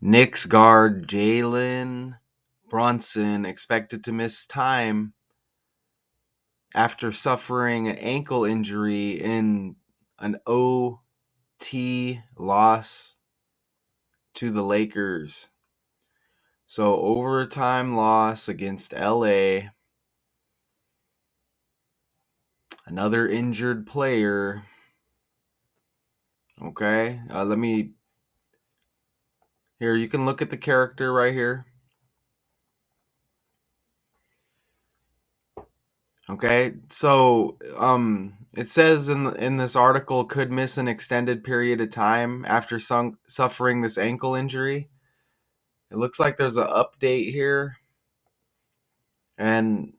Knicks guard Jalen Brunson expected to miss time after suffering an ankle injury in an OT loss to the Lakers. So, overtime loss against LA. Another injured player. Okay, here, you can look at the character right here. Okay, so it says in this article could miss an extended period of time after suffering this ankle injury. It looks like there's an update here, and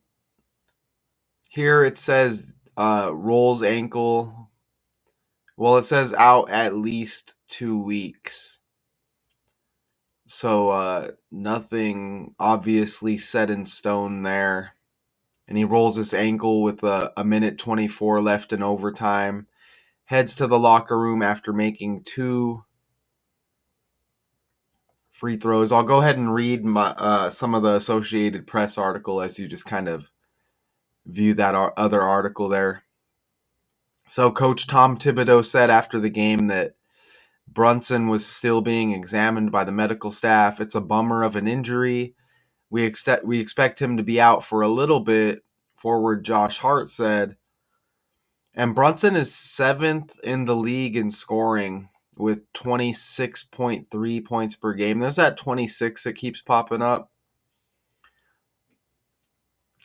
here it says rolls ankle. Well, it says out at least 2 weeks. So nothing obviously set in stone there. And he rolls his ankle with a minute 24 left in overtime. Heads to the locker room after making 2 free throws. I'll go ahead and read some of the Associated Press article as you just kind of view that other article there. So Coach Tom Thibodeau said after the game that Brunson was still being examined by the medical staff. It's a bummer of an injury. We expect him to be out for a little bit, forward Josh Hart said. And Brunson is 7th in the league in scoring with 26.3 points per game. There's that 26 that keeps popping up.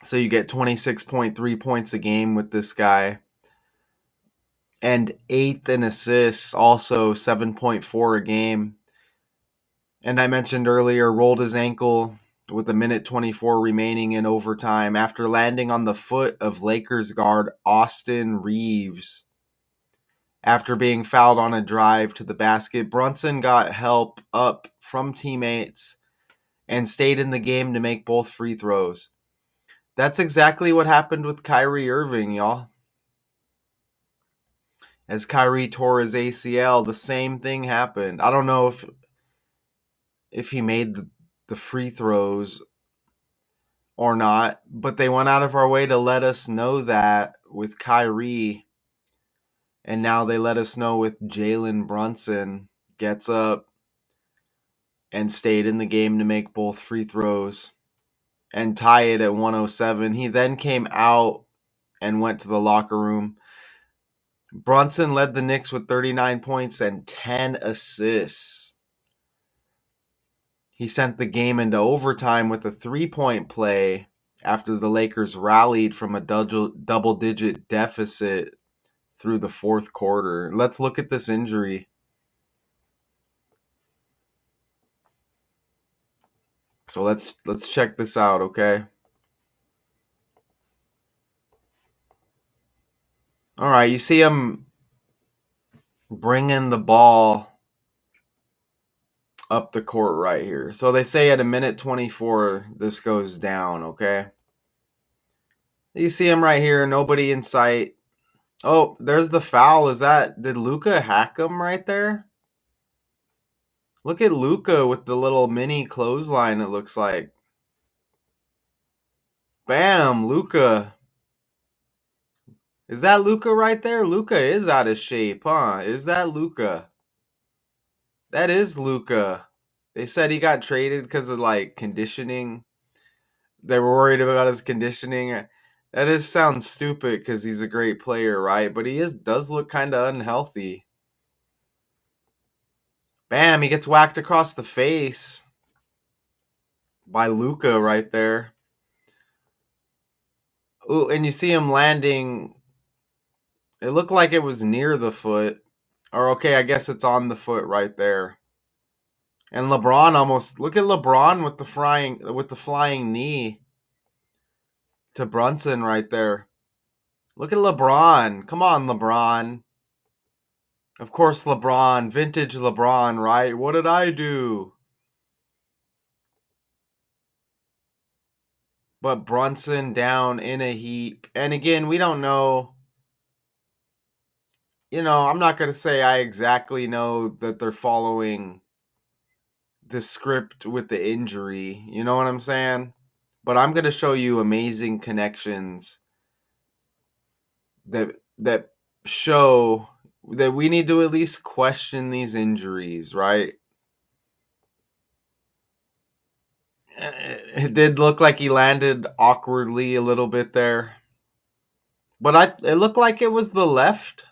So you get 26.3 points a game with this guy. And 8th in assists, also 7.4 a game. And I mentioned earlier, rolled his ankle with a minute 24 remaining in overtime after landing on the foot of Lakers guard Austin Reeves. After being fouled on a drive to the basket, Brunson got help up from teammates and stayed in the game to make both free throws. That's exactly what happened with Kyrie Irving, y'all. As Kyrie tore his ACL, the same thing happened. I don't know if he made the free throws or not, but they went out of our way to let us know that with Kyrie. And now they let us know with Jalen Brunson. Gets up and stayed in the game to make both free throws and tie it at 107. He then came out and went to the locker room. Brunson led the Knicks with 39 points and 10 assists. He sent the game into overtime with a 3-point play after the Lakers rallied from a double-digit deficit through the fourth quarter. Let's look at this injury. So let's check this out, okay? All right, you see him bringing the ball up the court right here. So they say at a minute 24, this goes down, okay? You see him right here, nobody in sight. Oh, there's the foul. Did Luka hack him right there? Look at Luka with the little mini clothesline, it looks like. Bam, Luka. Is that Luka right there? Luka is out of shape, huh? Is that Luka? That is Luka. They said he got traded because of like conditioning. They were worried about his conditioning. That sounds stupid because he's a great player, right? But he does look kind of unhealthy. Bam, he gets whacked across the face by Luka right there. Ooh, and you see him landing. It looked like it was near the foot. Or okay, I guess it's on the foot right there. And LeBron almost look at LeBron with the flying knee to Brunson right there. Look at LeBron. Come on, LeBron. Of course, LeBron, vintage LeBron, right? What did I do? But Brunson down in a heap. And again, we don't know. I'm not going to say I exactly know that they're following the script with the injury. You know what I'm saying? But I'm gonna show you amazing connections that show that we need to at least question these injuries, right? It did look like he landed awkwardly a little bit there, but it looked like it was the left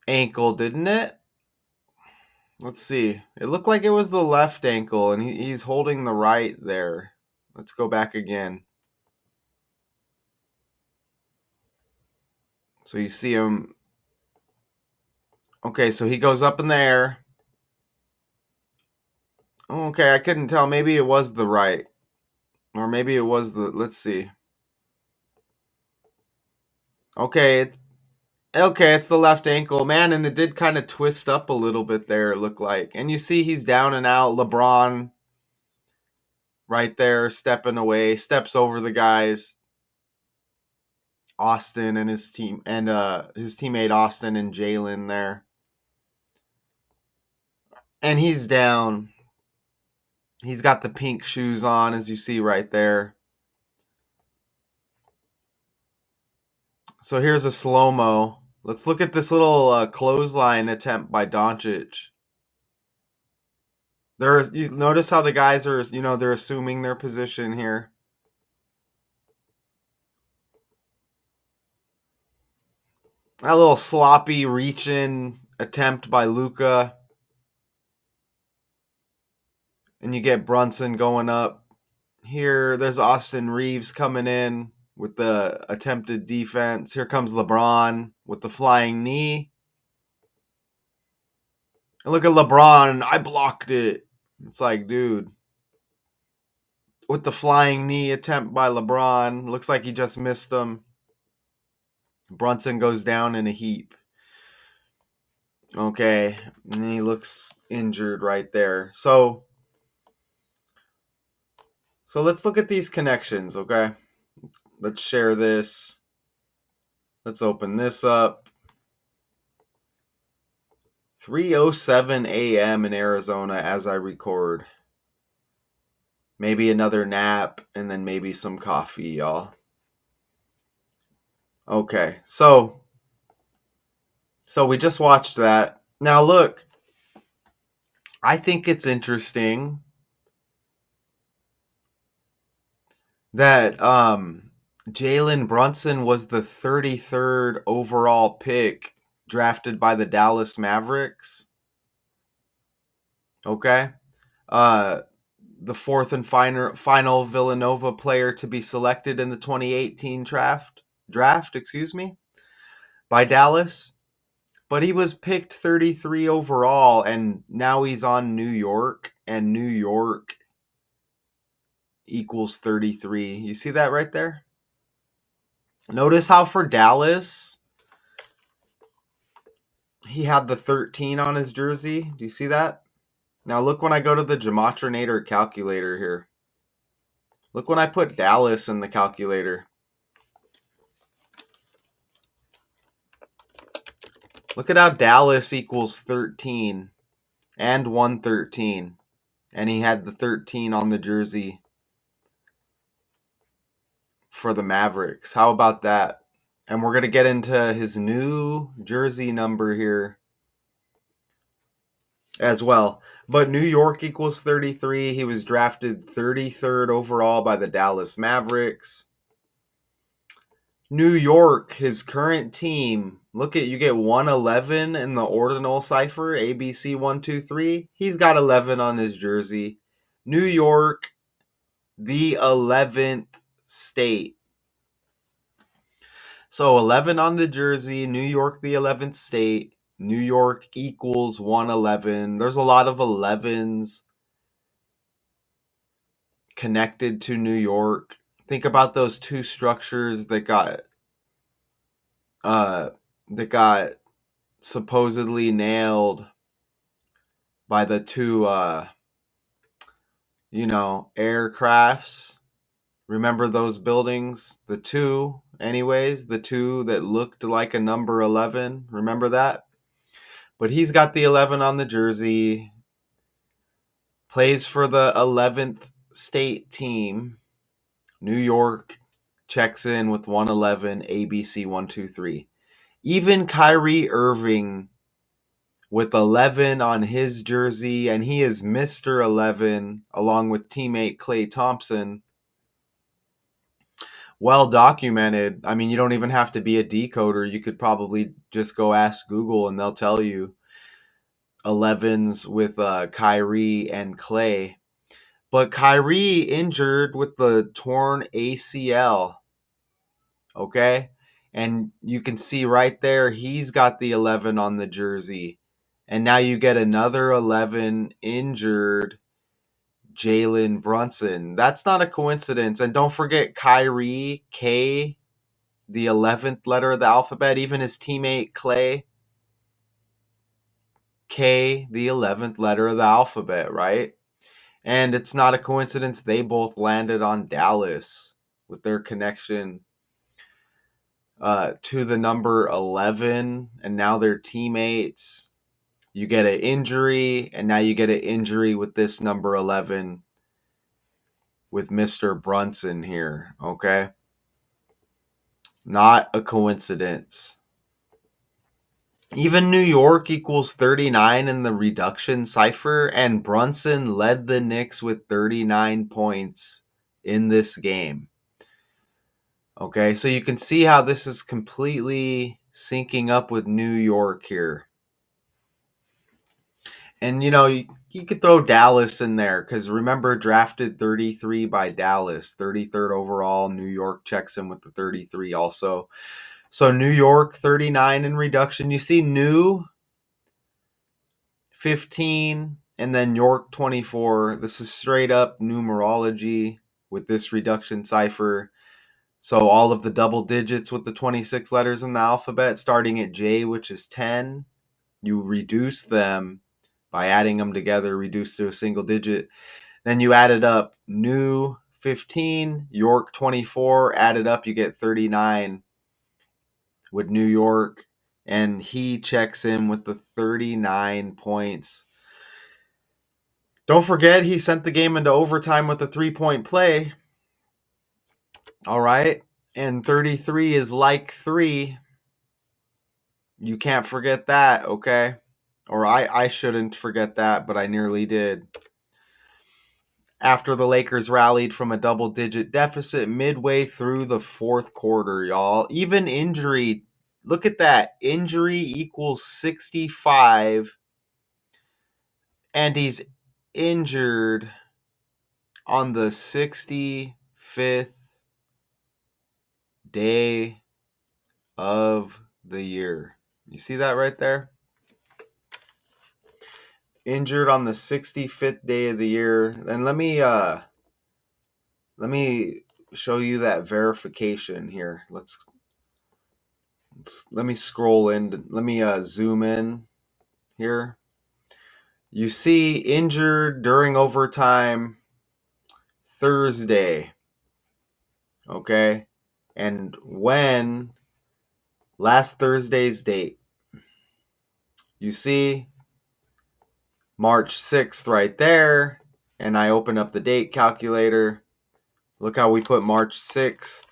ankle, didn't it? Let's see. It looked like it was the left ankle, and he's holding the right there. Let's go back again. So you see him. Okay, so he goes up in the air. Okay, I couldn't tell. Maybe it was the right. Or maybe it was the. Let's see. Okay, it's the left ankle, man, and it did kind of twist up a little bit there. It looked like, and you see he's down and out. LeBron right there, stepping away, steps over the guys. Austin and his team, and his teammate Austin and Jalen there, and he's down. He's got the pink shoes on, as you see right there. So here's a slow mo. Let's look at this little clothesline attempt by Doncic. You notice how the guys are, they're assuming their position here. A little sloppy reach-in attempt by Luka, and you get Brunson going up. Here, there's Austin Reeves coming in with the attempted defense. Here comes LeBron with the flying knee. And look at LeBron. I blocked it. It's like, dude. With the flying knee attempt by LeBron. Looks like he just missed him. Brunson goes down in a heap. Okay. And he looks injured right there. So let's look at these connections, okay? Let's share this. Let's open this up. 3:07 a.m. in Arizona as I record. Maybe another nap and then maybe some coffee, y'all. Okay, so we just watched that. Now look, I think it's interesting that Jalen Brunson was the 33rd overall pick drafted by the Dallas Mavericks. Okay. The fourth and final Villanova player to be selected in the 2018 draft, by Dallas. But he was picked 33 overall, and now he's on New York, and New York equals 33. You see that right there? Notice how for Dallas, he had the 13 on his jersey. Do you see that? Now look when I go to the Gematrinator calculator here. Look when I put Dallas in the calculator. Look at how Dallas equals 13 and 113. And he had the 13 on the jersey for the Mavericks. How about that? And we're going to get into his new jersey number here as well. But New York equals 33. He was drafted 33rd overall by the Dallas Mavericks. New York, his current team. Look at, you get 111 in the ordinal cipher, ABC 123. He's got 11 on his jersey. New York, the 11th state. So 11 on the jersey, New York, the 11th state. New York equals 111. There's a lot of 11s connected to New York. Think about those two structures that got uh that got supposedly nailed by the two aircrafts. Remember those buildings? The two that looked like a number 11. Remember that? But he's got the 11 on the jersey. Plays for the 11th state team. New York checks in with 111, ABC 123. Even Kyrie Irving with 11 on his jersey, and he is Mr. 11 along with teammate Klay Thompson. Well documented. I mean, you don't even have to be a decoder. You could probably just go ask Google and they'll tell you 11s with Kyrie and Klay. But Kyrie injured with the torn ACL. Okay? And you can see right there, he's got the 11 on the jersey. And now you get another 11 injured Jalen Brunson. That's not a coincidence. And don't forget Kyrie, K, the 11th letter of the alphabet. Even his teammate Klay, K, the 11th letter of the alphabet, right? And it's not a coincidence they both landed on Dallas with their connection to the number 11, and now they're teammates. You get an injury, and now you get an injury with this number 11 with Mr. Brunson here, okay? Not a coincidence. Even New York equals 39 in the reduction cipher, and Brunson led the Knicks with 39 points in this game. Okay, so you can see how this is completely syncing up with New York here. And, you could throw Dallas in there because remember, drafted 33 by Dallas, 33rd overall. New York checks in with the 33 also. So New York 39 in reduction. You see New 15 and then York 24. This is straight up numerology with this reduction cipher. So all of the double digits with the 26 letters in the alphabet, starting at J, which is 10, you reduce them by adding them together, reduce to a single digit. Then you add it up, New 15, York 24, add it up, you get 39 with New York, and he checks in with the 39 points. Don't forget, he sent the game into overtime with a 3-point play. All right. And 33 is like 3. You can't forget that, okay? Or I shouldn't forget that, but I nearly did. After the Lakers rallied from a double-digit deficit midway through the fourth quarter, y'all. Even injury, look at that. Injury equals 65, and he's injured on the 65th day of the year. You see that right there? Injured on the 65th day of the year. And let me show you that verification here. Let me scroll in. Let me zoom in here. You see injured during overtime Thursday. Okay? And when last Thursday's date. You see March 6th right there, and I open up the date calculator. Look how we put March 6th,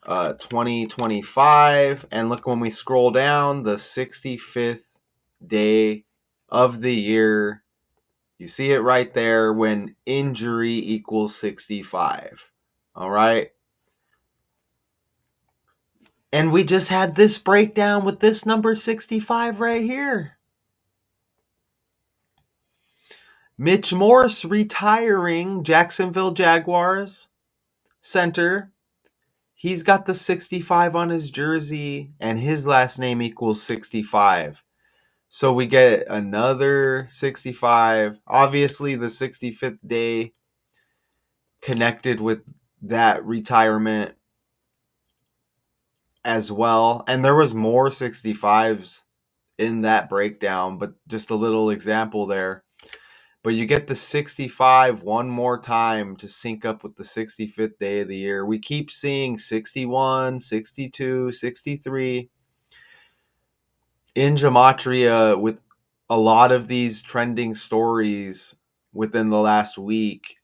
2025, and look when we scroll down, the 65th day of the year. You see it right there when injury equals 65. All right? And we just had this breakdown with this number 65 right here. Mitch Morse retiring, Jacksonville Jaguars center. He's got the 65 on his jersey, and his last name equals 65. So we get another 65. Obviously, the 65th day connected with that retirement as well. And there was more 65s in that breakdown, but just a little example there. But you get the 65 one more time to sync up with the 65th day of the year. We keep seeing 61, 62, 63. in gematria with a lot of these trending stories within the last week,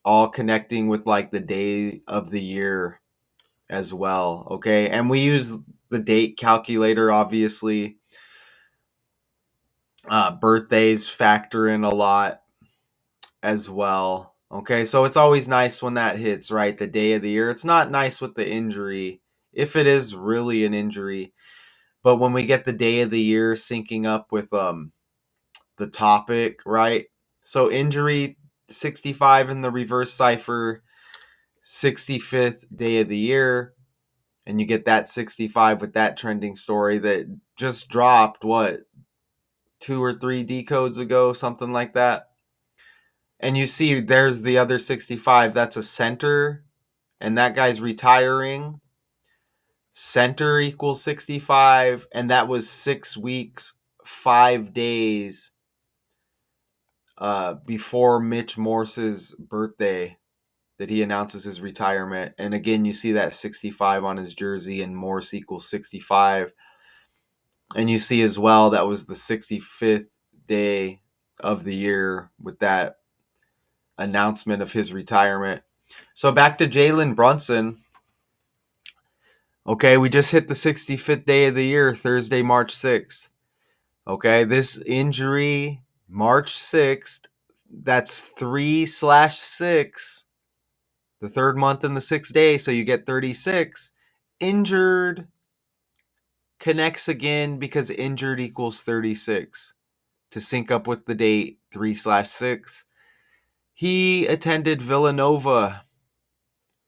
all connecting with like the day of the year as well. Okay. And we use the date calculator, obviously. Birthdays factor in a lot as well. Okay. So it's always nice when that hits, right? The day of the year. It's not nice with the injury, if it is really an injury. But when we get the day of the year syncing up with the topic, right? So injury 65 in the reverse cipher, 65th day of the year, and you get that 65 with that trending story that just dropped what, 2 or 3 decodes ago, something like that. And you see there's the other 65, that's a center, and that guy's retiring. Center equals 65, and that was 6 weeks, 5 days before Mitch Morse's birthday that he announces his retirement. And again, you see that 65 on his jersey, and Morse equals 65. And you see as well that was the 65th day of the year with that announcement of his retirement. So back to Jalen Brunson. Okay, we just hit the 65th day of the year, Thursday, March 6th. Okay, this injury, March 6th, that's 3/6, the third month and the 6th day, so you get 36. Injured connects again because injured equals 36 to sync up with the date 3/6. He attended Villanova.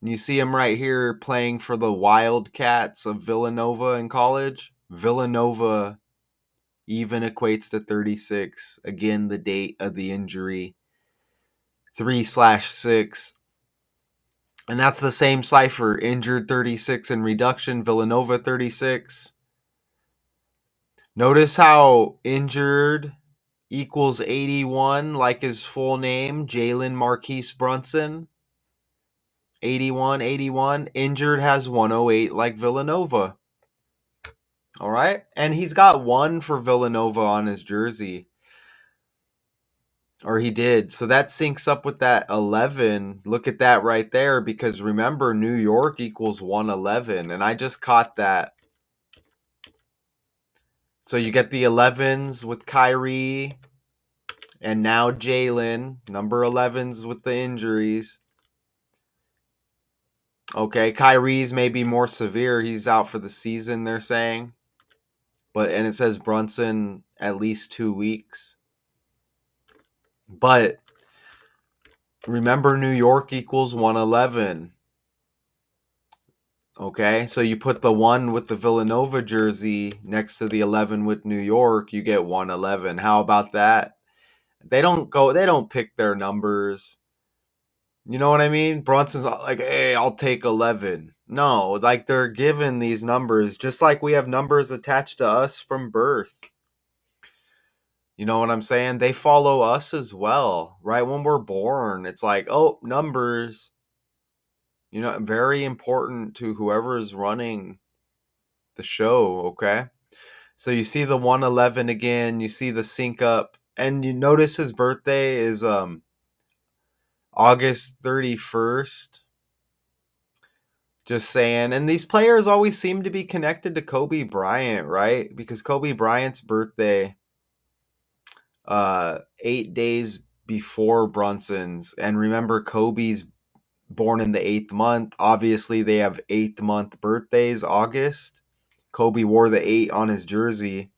You see him right here playing for the Wildcats of Villanova in college. Villanova even equates to 36. Again, the date of the injury 3/6. And that's the same cipher. Injured 36 and reduction, Villanova 36. Notice how injured equals 81, like his full name, Jalen Marquise Brunson. 81, 81. Injured has 108, like Villanova. All right. And he's got 1 for Villanova on his jersey. Or he did. So that syncs up with that 11. Look at that right there, because remember, New York equals 111. And I just caught that. So you get the 11s with Kyrie and now Jalen, number 11s with the injuries. Okay, Kyrie's may be more severe. He's out for the season, they're saying. And it says Brunson at least 2 weeks. But remember, New York equals 111. Okay, so you put the 1 with the Villanova jersey next to the 11 with New York, you get 111. How about that? They don't pick their numbers. You know what I mean? Brunson's like, hey, I'll take 11. No, like they're given these numbers just like we have numbers attached to us from birth. You know what I'm saying? They follow us as well, right? When we're born, it's like, oh, numbers. You know, very important to whoever is running the show, okay? So you see the 111 again, you see the sync up, and you notice his birthday is August 31st. Just saying. And these players always seem to be connected to Kobe Bryant, right? Because Kobe Bryant's birthday 8 days before Brunson's. And remember, Kobe's born in the 8th month. Obviously, they have 8th month birthdays, August. Kobe wore the 8 on his jersey,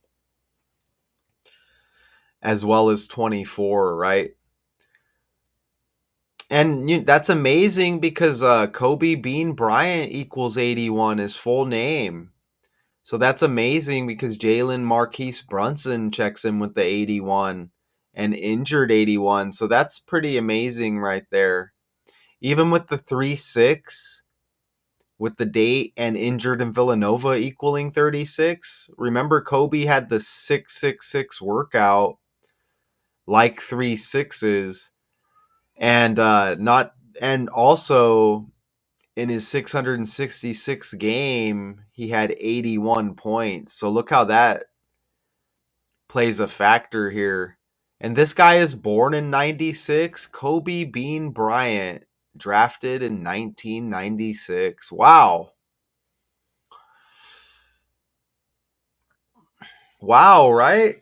as well as 24, right? And that's amazing because Kobe Bean Bryant equals 81, his full name. So that's amazing because Jalen Marquise Brunson checks in with the 81 and injured 81. So that's pretty amazing right there. Even with the 3/6, with the date and injured in Villanova equaling 36. Remember, Kobe had the 666 workout like 3/6s, and not and also in his 666 game he had 81 points. So look how that plays a factor here. And this guy is born in 96, Kobe Bean Bryant, drafted in 1996. Wow. Wow, right?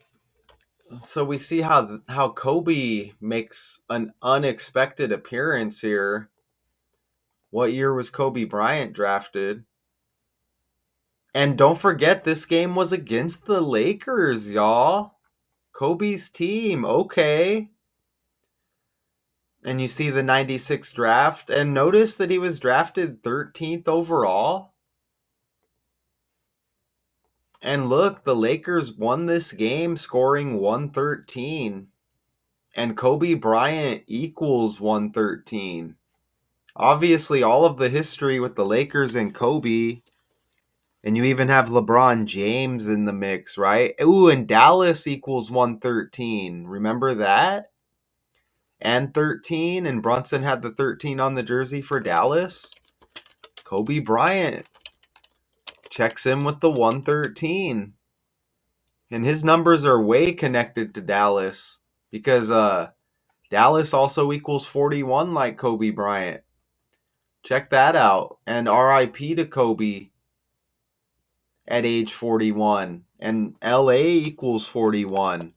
So we see how Kobe makes an unexpected appearance here. What year was Kobe Bryant drafted? And don't forget, this game was against the Lakers, y'all. Kobe's team. Okay. And you see the 96 draft, and notice that he was drafted 13th overall. And look, the Lakers won this game scoring 113. And Kobe Bryant equals 113. Obviously, all of the history with the Lakers and Kobe. And you even have LeBron James in the mix, right? Ooh, and Dallas equals 113. Remember that? And 13, and Brunson had the 13 on the jersey for Dallas. Kobe Bryant checks in with the 113. And his numbers are way connected to Dallas because Dallas also equals 41 like Kobe Bryant. Check that out. And RIP to Kobe at age 41. And LA equals 41.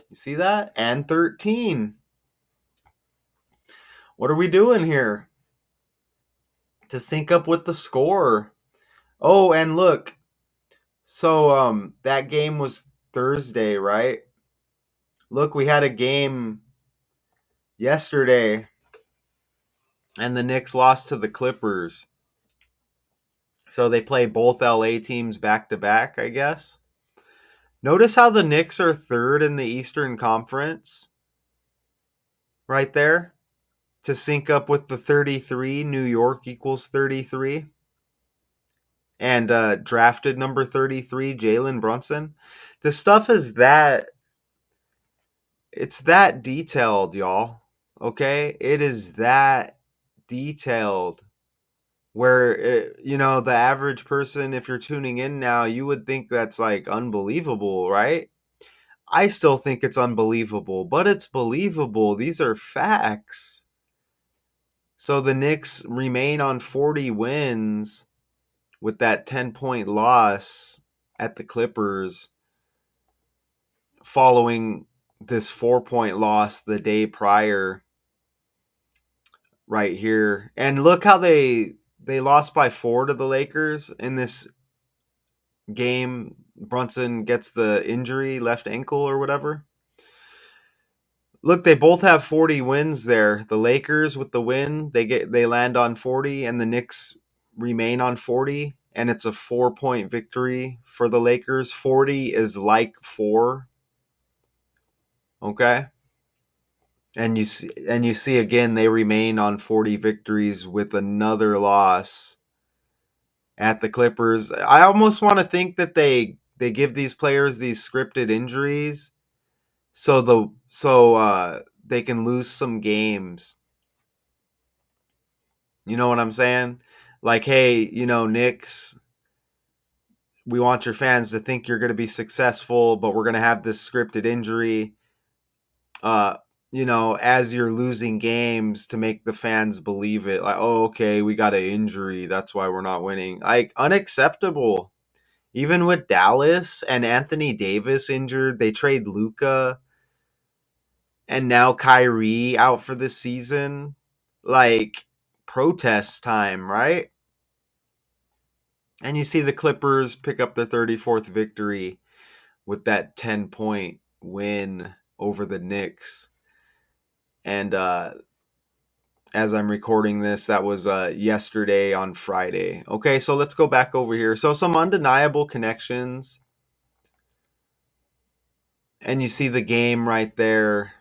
You see that? And 13. What are we doing here? To sync up with the score. Oh, and look. So that game was Thursday, right? Look, we had a game yesterday and the Knicks lost to the Clippers. So they play both LA teams back to back, I guess. Notice how the Knicks are third in the Eastern Conference right there to sync up with the 33. New York equals 33. And drafted number 33, Jalen Brunson. The stuff is that, it's that detailed, y'all. Okay? It is that detailed where the average person, if you're tuning in now, you would think that's like unbelievable, right? I still think it's unbelievable, but it's believable. These are facts. So the Knicks remain on 40 wins with that 10-point loss at the Clippers following this 4-point loss the day prior right here. And look how they lost by 4 to the Lakers in this game. Brunson gets the injury, left ankle or whatever. Look, they both have 40 wins there. The Lakers with the win, they land on 40, and the Knicks remain on 40, and it's a 4-point victory for the Lakers. 40 is like 4. Okay? And you see again they remain on 40 victories with another loss at the Clippers. I almost want to think that they give these players these scripted injuries so they can lose some games. You know what I'm saying? Like, hey, Knicks, we want your fans to think you're going to be successful, but we're going to have this scripted injury. Uh, as you're losing games to make the fans believe it. Like, oh, okay, we got an injury. That's why we're not winning. Like, unacceptable. Even with Dallas and Anthony Davis injured, they trade Luka and now Kyrie out for the season. Like, protest time, right? And you see the Clippers pick up their 34th victory with that 10-point win over the Knicks. And as I'm recording this, that was yesterday on Friday. Okay, so let's go back over here. So some undeniable connections. And you see the game right there.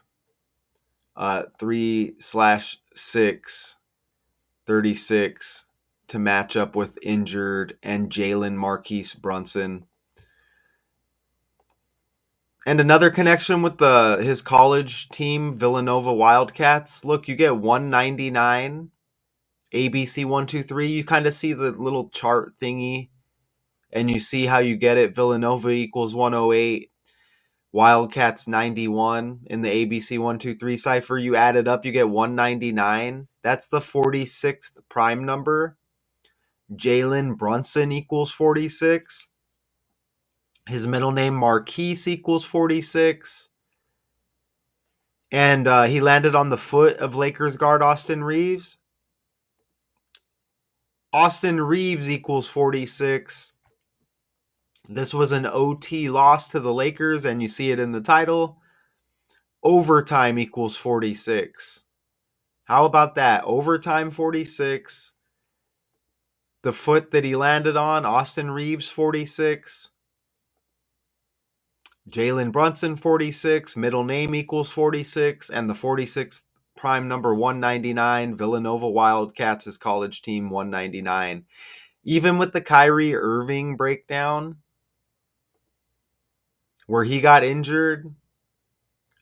3/6, 36 to match up with injured and Jalen Marquise Brunson. And another connection with his college team, Villanova Wildcats. Look, you get 199, ABC 123. You kind of see the little chart thingy, and you see how you get it. Villanova equals 108. Wildcats 91 in the ABC 123 cipher. You add it up, you get 199. That's the 46th prime number. Jalen Brunson equals 46. His middle name Marquise equals 46. And he landed on the foot of Lakers guard Austin Reeves. Austin Reeves equals 46. This was an OT loss to the Lakers, and you see it in the title. Overtime equals 46. How about that? Overtime 46. The foot that he landed on, Austin Reeves 46. Jalen Brunson 46. Middle name equals 46. And the 46th prime number 199. Villanova Wildcats, his college team 199. Even with the Kyrie Irving breakdown, where he got injured,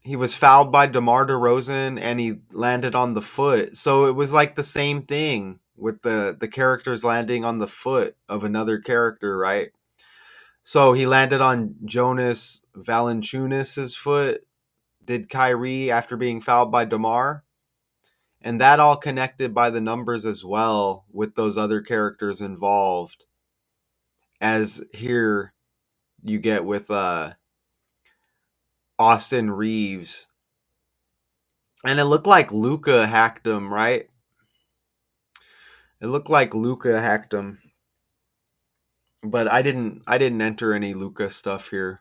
he was fouled by DeMar DeRozan and he landed on the foot. So it was like the same thing with the characters landing on the foot of another character, right? So he landed on Jonas Valanciunas' foot, did Kyrie after being fouled by DeMar. And that all connected by the numbers as well with those other characters involved. As here you get with Austin Reeves. And it looked like Luka hacked him, right? It looked like Luka hacked him. But I didn't enter any Luka stuff here.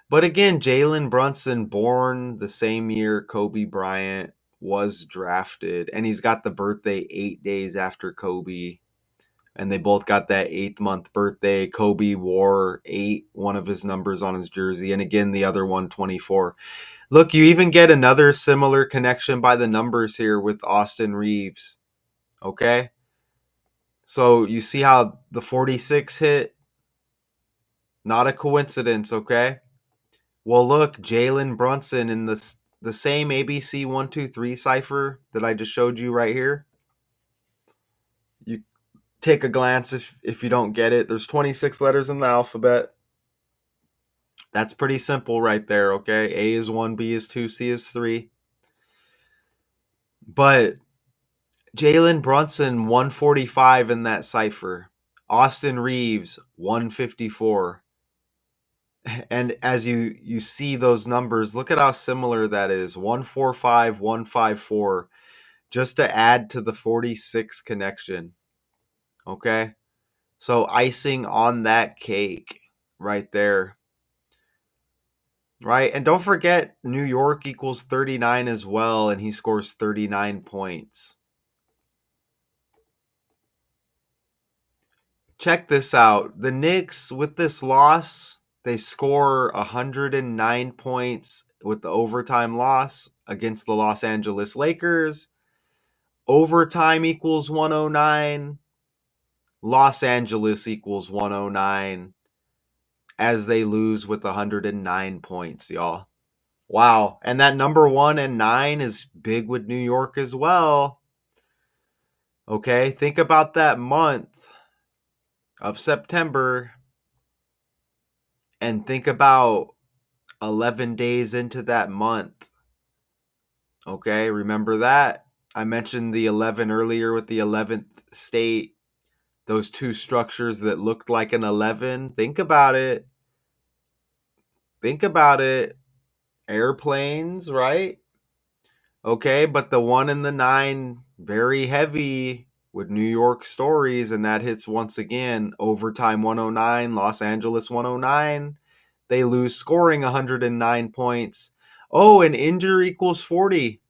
But again, Jalen Brunson, born the same year Kobe Bryant was drafted, and he's got the birthday 8 days after Kobe. And they both got that 8th-month birthday. Kobe wore 8, one of his numbers on his jersey, and again the other one 24. Look, you even get another similar connection by the numbers here with Austin Reeves. Okay? So you see how the 46 hit? Not a coincidence, okay? Well, look, Jalen Brunson in the same ABC 123 cipher that I just showed you right here. You take a glance if you don't get it. There's 26 letters in the alphabet. That's pretty simple right there, okay? A is 1, B is 2, C is 3. But Jalen Brunson 145 in that cipher. Austin Reeves 154. And as you see those numbers, look at how similar that is. 145, 154. Just to add to the 46 connection. Okay? So icing on that cake right there. Right? And don't forget New York equals 39 as well, and he scores 39 points. Check this out. The Knicks, with this loss, they score 109 points with the overtime loss against the Los Angeles Lakers. Overtime equals 109. Los Angeles equals 109 as they lose with 109 points, y'all. Wow. And that number 1 and 9 is big with New York as well. Okay, think about that month of September and think about 11 days into that month. Okay, remember that? I mentioned the 11 earlier with the 11th state. Those two structures that looked like an 11. Think about it. Think about it. Airplanes, right? Okay, but the 1 and the 9, very heavy with New York stories, and that hits once again. Overtime 109, Los Angeles 109. They lose scoring 109 points. Oh, and injury equals 40.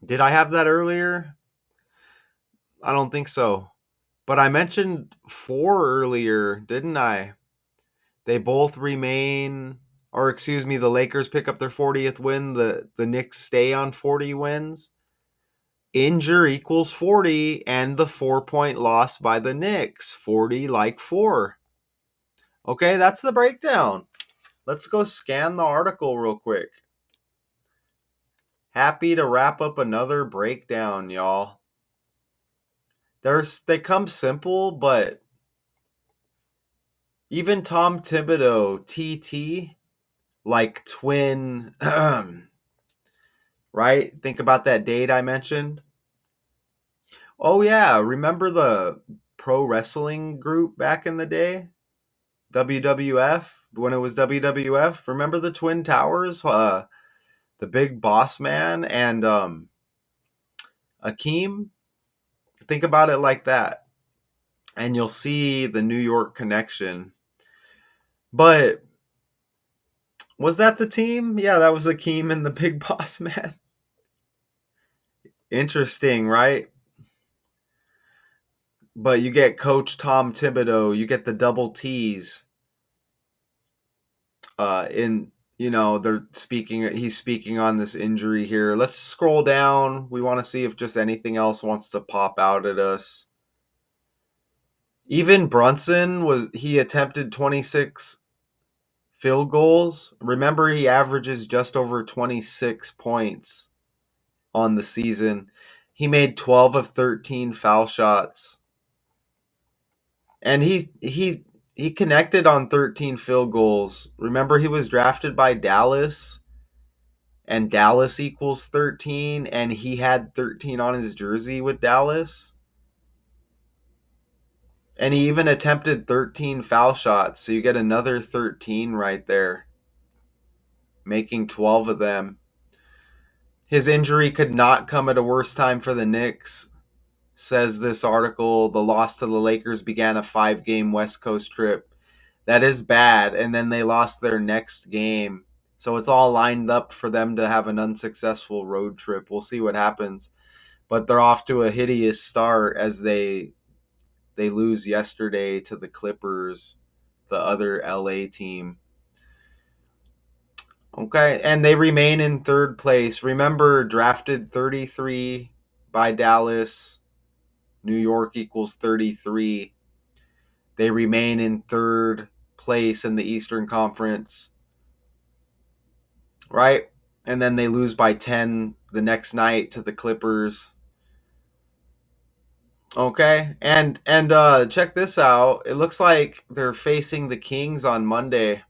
Did I have that earlier? I don't think so. But I mentioned 4 earlier, didn't I? They both remain, or excuse me, the Lakers pick up their 40th win. The Knicks stay on 40 wins. Injure equals 40, and the 4-point loss by the Knicks. 40 like 4. Okay, that's the breakdown. Let's go scan the article real quick. Happy to wrap up another breakdown, y'all. They come simple, but even Tom Thibodeau, TT, like twin, right? Think about that date I mentioned. Oh yeah, remember the pro wrestling group back in the day? WWF, when it was WWF. Remember the Twin Towers? The Big Boss Man and Akeem? Think about it like that. And you'll see the New York connection. But was that the team? Yeah, that was Akeem and the Big Boss Man. Interesting, right? But you get Coach Tom Thibodeau, you get the double T's. In they're speaking. He's speaking on this injury here. Let's scroll down. We want to see if just anything else wants to pop out at us. Even Brunson he attempted 26 field goals. Remember, he averages just over 26 points on the season. He made 12 of 13 foul shots. And he connected on 13 field goals. Remember, he was drafted by Dallas, and Dallas equals 13, and he had 13 on his jersey with Dallas. And he even attempted 13 foul shots, so you get another 13 right there, making 12 of them. His injury could not come at a worse time for the Knicks, says this article. The loss to the Lakers began a 5-game West Coast trip. That is bad, and then they lost their next game. So it's all lined up for them to have an unsuccessful road trip. We'll see what happens. But they're off to a hideous start as they lose yesterday to the Clippers, the other LA team. Okay, and they remain in third place. Remember, drafted 33 by Dallas. New York equals 33. They remain in third place in the Eastern Conference, right? And then they lose by 10 the next night to the Clippers. Okay, and check this out. It looks like they're facing the Kings on Monday,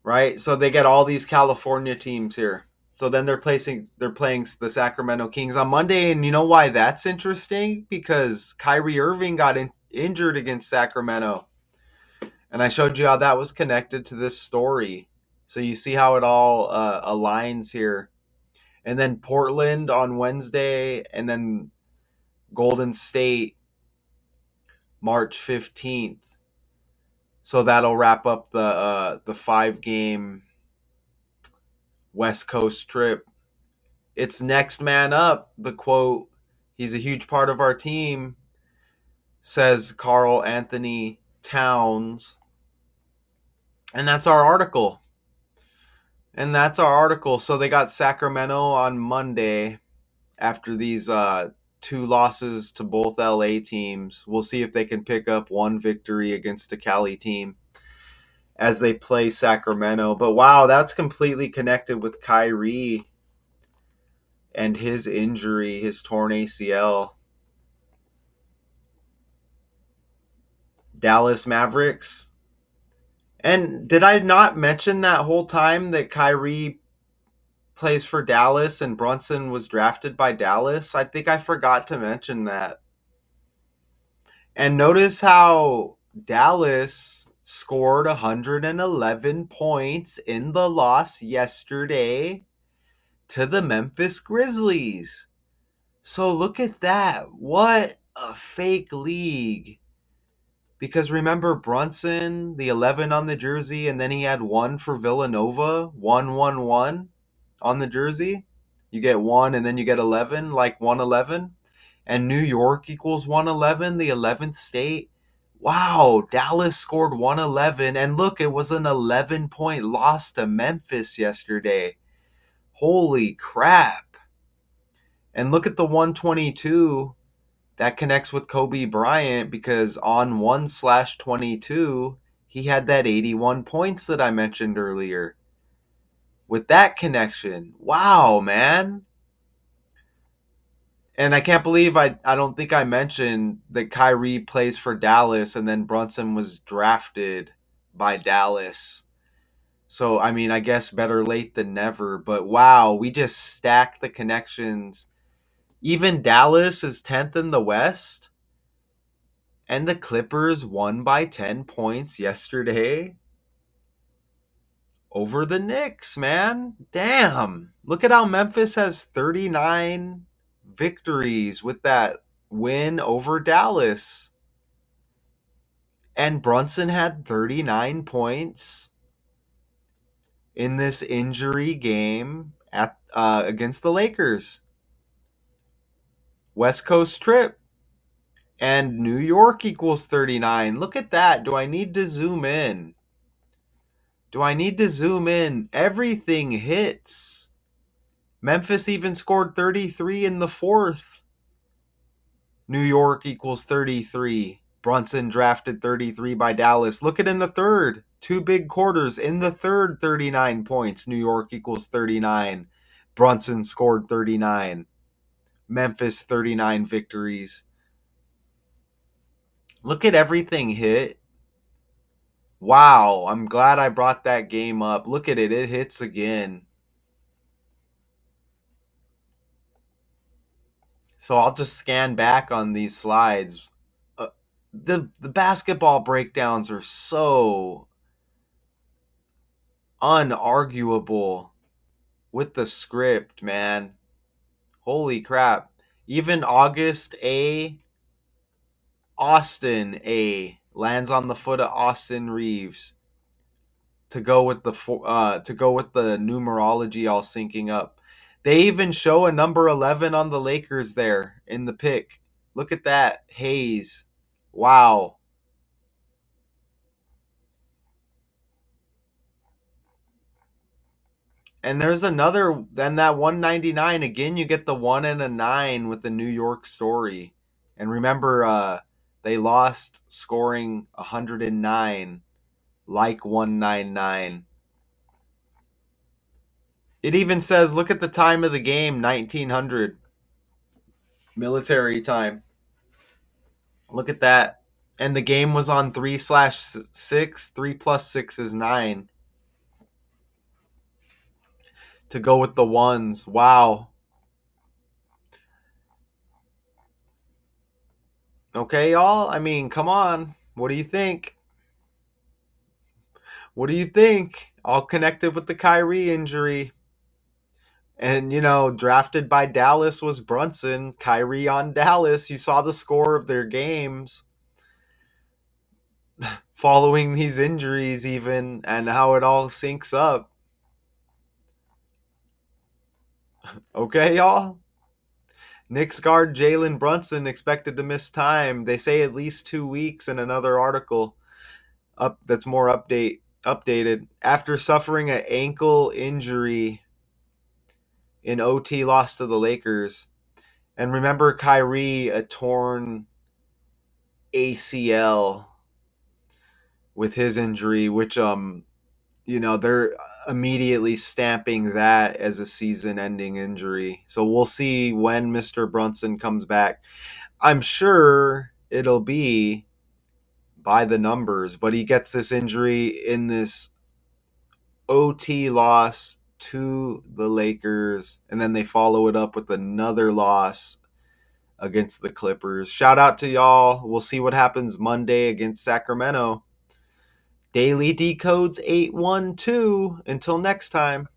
right? So they get all these California teams here. So then they're playing the Sacramento Kings on Monday, and you know why that's interesting? Because Kyrie Irving got injured against Sacramento, and I showed you how that was connected to this story. So you see how it all aligns here. And then Portland on Wednesday, and then Golden State March 15th. So that'll wrap up the 5-game West Coast trip. It's next man up. The quote, he's a huge part of our team, says Karl Anthony Towns. And that's our article. So they got Sacramento on Monday after these 2 losses to both LA teams. We'll see if they can pick up one victory against a Cali team as they play Sacramento. But wow, that's completely connected with Kyrie and his injury, his torn ACL. Dallas Mavericks. And did I not mention that whole time that Kyrie plays for Dallas and Brunson was drafted by Dallas? I think I forgot to mention that. And notice how Dallas scored 111 points in the loss yesterday to the Memphis Grizzlies. So look at that. What a fake league. Because remember Brunson, the 11 on the jersey, and then he had 1 for Villanova, 1-1-1 on the jersey. You get 1 and then you get 11, like 111. And New York equals 111, the 11th state. Wow, Dallas scored 111. And look, it was an 11-point loss to Memphis yesterday. Holy crap. And look at the 122 that connects with Kobe Bryant, because on 1/22, he had that 81 points that I mentioned earlier. With that connection, wow, man. And I can't believe I don't think I mentioned that Kyrie plays for Dallas and then Brunson was drafted by Dallas. So, I mean, I guess better late than never. But wow, we just stacked the connections. Even Dallas is 10th in the West, and the Clippers won by 10 points yesterday over the Knicks, man. Damn. Look at how Memphis has 39 victories with that win over Dallas. And Brunson had 39 points in this injury game at against the Lakers. West Coast trip. And New York equals 39. Look at that. Do I need to zoom in? Do I need to zoom in? Everything hits. Memphis even scored 33 in the fourth. New York equals 33. Brunson drafted 33 by Dallas. Look at in the third. Two big quarters. In the third, 39 points. New York equals 39. Brunson scored 39. Memphis, 39 victories. Look at everything hit. Wow, I'm glad I brought that game up. Look at it. It hits again. So I'll just scan back on these slides. Uh, the basketball breakdowns are so unarguable with the script, man. Holy crap. Even August A, Austin A lands on the foot of Austin Reeves to go with the numerology all syncing up. They even show a number 11 on the Lakers there in the pick. Look at that. Hayes. Wow. And there's another, then that 199 again. You get the 1 and a 9 with the New York story. And remember, they lost scoring 109 like 199. It even says, look at the time of the game, 1900 military time. Look at that. And the game was on 3/6. 3 plus 6 is 9. To go with the ones. Wow. Okay, y'all. I mean, come on. What do you think? What do you think? All connected with the Kyrie injury. And, drafted by Dallas was Brunson. Kyrie on Dallas. You saw the score of their games following these injuries, even, and how it all syncs up. Okay, y'all? Knicks guard Jalen Brunson expected to miss time. They say at least 2 weeks in another article up that's more updated after suffering an ankle injury in OT loss to the Lakers. And remember Kyrie, a torn ACL with his injury, which they're immediately stamping that as a season-ending injury. So we'll see when Mr. Brunson comes back. I'm sure it'll be by the numbers, but he gets this injury in this OT loss to the Lakers, and then they follow it up with another loss against the Clippers. Shout out to y'all. We'll see what happens Monday against Sacramento. Daily Decodes 812. Until next time.